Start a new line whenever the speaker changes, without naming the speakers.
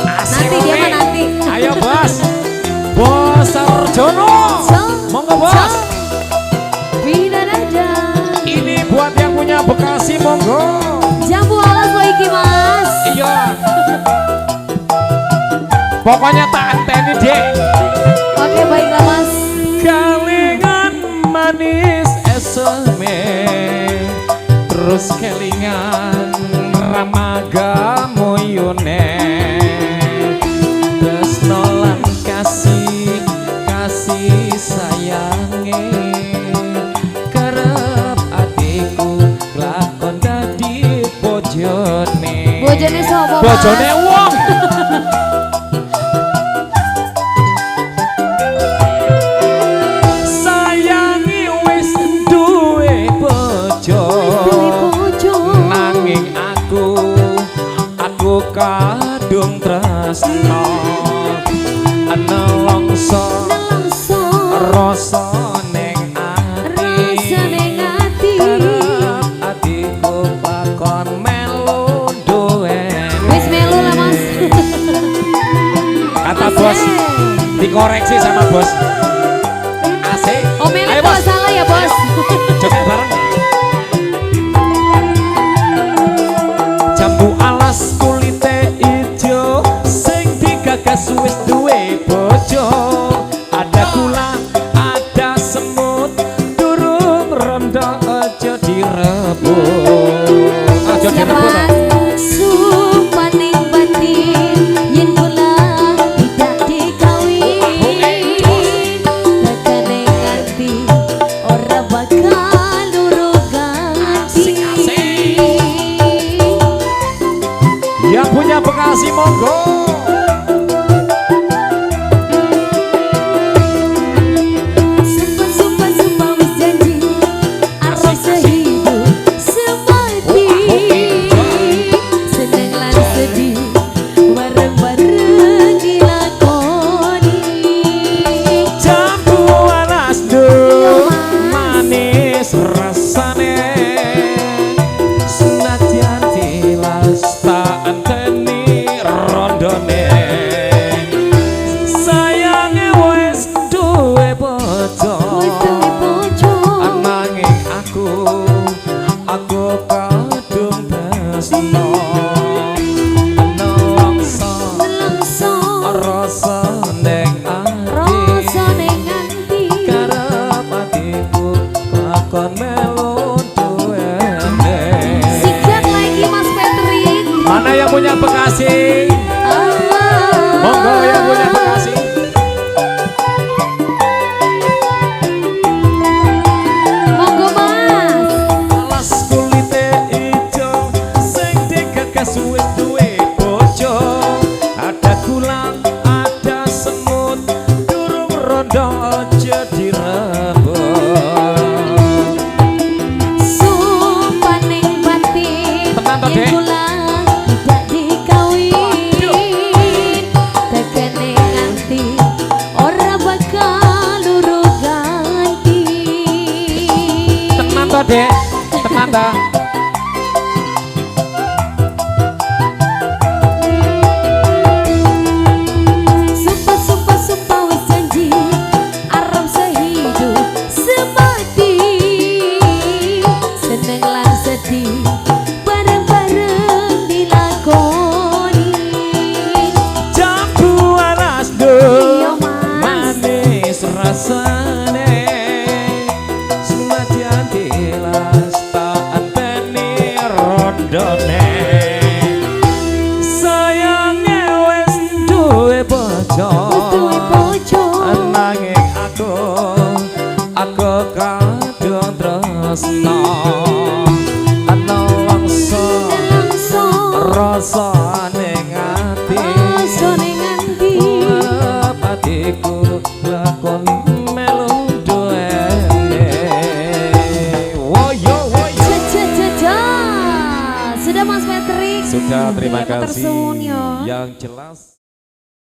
Nanti dia mah nanti.
Ayo bos. Bos Sarjono. Monggo bos. Ini buat yang punya Bekasi monggo.
Jambu alas lo iki mas.
Iya. Pokoknya tak anteni dek.
Oke baiklah mas.
Kelingan manis eseme, terus kelingan ramaga moyone, terus nolan kasih sayange, kerep atiku lakon dadi bojone.
Bojone sopo mas?
Bojone wong. Kadung tresno nelongso rasa ning ati kerep atiku pakon melu duweni.
Wis melu lah mas.
Kata bos dikoreksi sama bos. Asik.
Oh melu kok salah ya bos.
Joget bareng. Jambu alas wis duwe bojo, ada kula, ada semut, durung rondo aja direbut. Aja direbut.
Sumpah ning batin yen kula tidak dikawin, tekane ganti ora bakal luru ganti.
Yang punya Bekasi monggo. Sayange wis duwe bojo, ananging aku kadung tresno nelongso rasa ning ati karep atiku lakon melu duweni.
Sikat lagi mas Patrick.
Mana yang punya Bekasi? Monggo yang punya Bekasi.
Monggo mas.
Alas kulite ijo sing digagas wis duwe bojo, ada kulang, ada semut, durung rondo aja direbut.
Sumpah ning batin yen kula tidak dikawin, tekane nganti ora bakal luru ganti.
Tenan to dek, tenan ta.
Sumpah wis janji arep sehidup semati, seneng lan sedih bareng-bareng dilakoni.
Jambu alas do manis rasane, senajan dilas tak anteni rondone. Sayange wis duwe bojo, ananging aku kadung tresno nelongso rasa ning ati kerep atiku lakon melu duweni. Woyo
Sudah mas Patrick.
sudah, terima
Terima
kasih
tersuwun ya.
yang jelas.